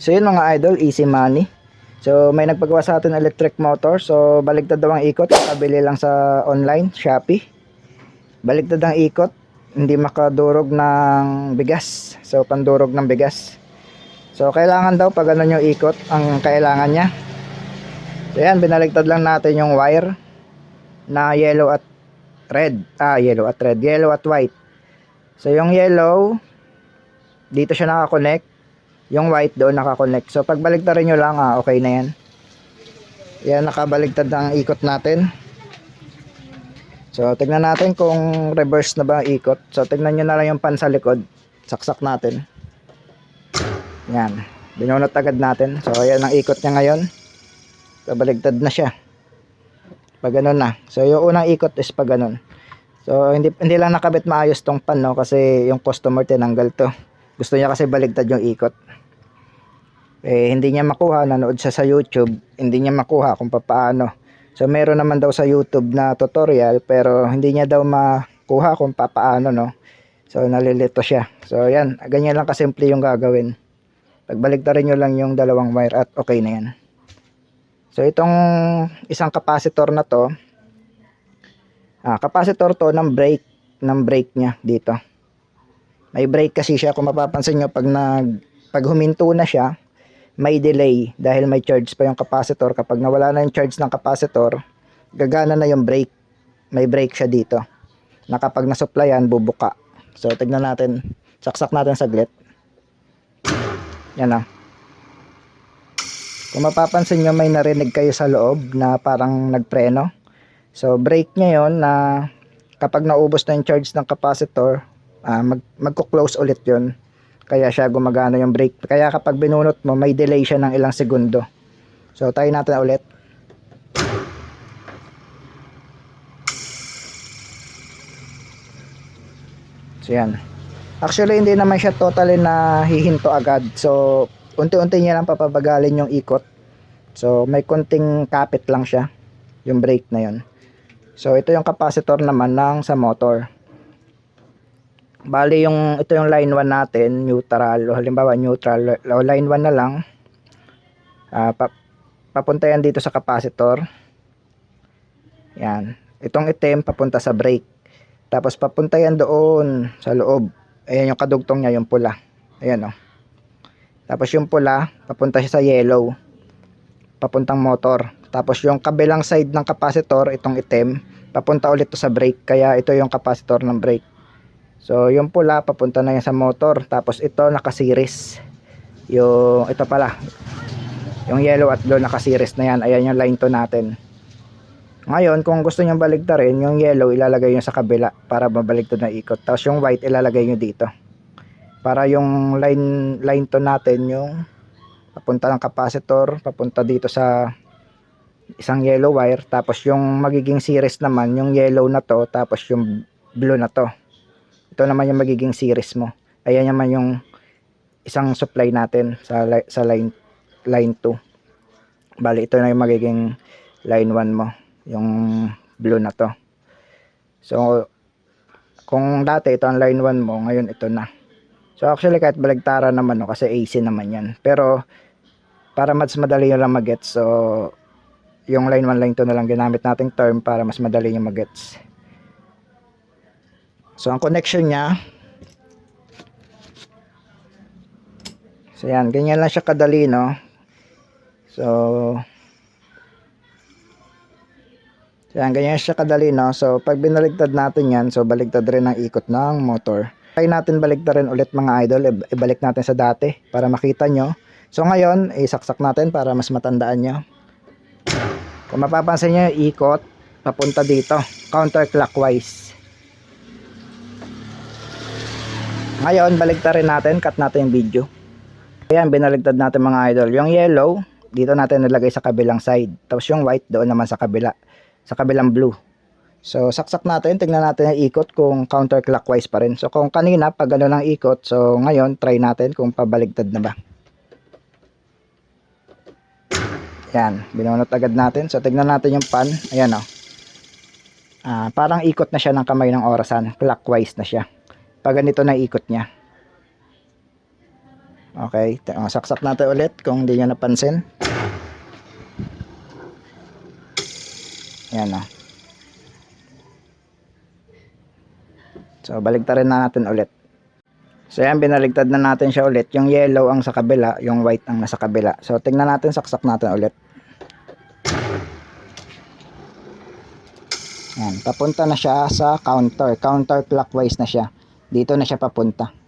So yun mga idol, easy money. So may nagpagawa sa atin electric motor. So baligtad daw ang ikot, kabili lang sa online, Shopee. Baligtad ang ikot, hindi makadurog ng bigas. So pandurog ng bigas. So kailangan daw pag ganun yung ikot, ang kailangan niya. So yan, binaligtad lang natin yung wire na yellow at red. Yellow at red, yellow at white. So yung yellow, dito siya nakakonect. Yung white doon nakakonect. So pag baligtarin nyo lang, okay na yan. Yan, nakabaligtad ang ikot natin. So tignan natin kung reverse na ba ang ikot. So tignan nyo na lang yung pan sa likod. Saksak natin. Yan, binunot agad natin. So ayan ang ikot niya ngayon. So baligtad na siya. Pag ganun na. So yung unang ikot is pag ganun. So hindi lang nakabit maayos tong pan, no, kasi yung customer tinanggal to. Gusto niya kasi baligtad yung ikot. Hindi niya makuha, nanood siya sa YouTube, hindi niya makuha kung paano. So meron naman daw sa YouTube na tutorial, pero hindi niya daw makuha kung paano, no. So nalilito siya. So yan, ganyan lang kasimple yung gagawin. Pagbaligtarin nyo lang yung dalawang wire at okay na yan. So itong isang capacitor na to, capacitor to ng brake niya dito. May brake kasi siya, kung mapapansin nyo pag huminto na siya, may delay dahil may charge pa yung capacitor. Kapag nawala na yung charge ng capacitor, gagana na yung brake. May brake siya dito na kapag nasupplyan, bubuka. So tignan natin, saksak natin saglit. Yan. Kung mapapansin nyo, may narinig kayo sa loob na parang nagpreno. So brake niya yon, na kapag naubos na yung charge ng capacitor, magko-close ulit yon. Kaya siya gumagana yung brake. Kaya kapag binunot mo, may delay siya ng ilang segundo. So try natin ulit. So yan. Actually hindi naman siya totally na hihinto agad. So unti-unti niya lang papabagalin yung ikot. So may konting kapit lang siya, yung brake na yun. So ito yung capacitor naman ng sa motor. Bali ito yung line 1 natin, neutral. O halimbawa neutral, line 1 na lang. Papunta yan dito sa capacitor. Yan. Itong itim papunta sa brake. Tapos papunta yan doon sa loob. Ayan yung kadugtong niya, yung pula. Ayan, oh. Tapos yung pula papunta siya sa yellow, papuntang motor. Tapos yung kabilang side ng capacitor, itong itim, papunta ulit to sa brake. Kaya ito yung capacitor ng brake. So yung pula papunta na yan sa motor. Tapos ito nakasiris. Ito pala, yung yellow at blue nakasiris na yan. Ayan yung line 2 natin. Ngayon kung gusto nyo baligtarin, yung yellow ilalagay nyo sa kabila para mabaligtad na ikot. Tapos yung white ilalagay nyo dito, para yung line 2 natin, yung papunta ng capacitor, papunta dito sa isang yellow wire. Tapos yung magiging series naman, yung yellow na to, tapos yung blue na to. Ito naman yung magiging series mo. Ayan naman yung isang supply natin sa line 2. Bali ito na yung magiging line 1 mo, yung blue na to. So kung dati ito ang line 1 mo, ngayon ito na. So actually kahit baligtaran naman, no, kasi AC naman yan. Pero para mas madali nyo lang magets, so yung line 1 line 2 na lang ginamit nating term para mas madali nyo magets. So ang connection niya, so yan, ganyan lang siya kadali, no. So yan, ganyan siya kadali, no. So pag binaligtad natin yan, so baligtad rin ang ikot ng motor. Try natin baligtarin ulit mga idol, ibalik natin sa dati para makita nyo. So ngayon, isaksak natin para mas matandaan nyo. Kung mapapansin nyo yung ikot, papunta dito, counterclockwise. Ngayon, baligtarin natin, cut natin yung video. Ayan, binaligtad natin mga idol. Yung yellow, dito natin nilagay sa kabilang side. Tapos yung white doon naman sa kabila, sa kabilang blue. So, saksak natin, tingnan natin yung ikot kung counterclockwise pa rin. So, kung kanina, pag gano'n ang ikot, so ngayon, try natin kung pabaligtad na ba. Yan, binunot agad natin. So, tingnan natin yung pan. Ayan, oh. Parang ikot na siya ng kamay ng orasan. Clockwise na siya. Pag ganito na ikot niya. Okay, saksak natin ulit kung hindi nyo napansin. Yan na. So, baligtarin na natin ulit. So, yan, binaligtad na natin siya ulit. Yung yellow ang sa kabila, yung white ang nasa kabila. So, tingnan natin, saksak natin ulit. Yan, papunta na siya sa counter. Counterclockwise na siya. Dito na siya papunta.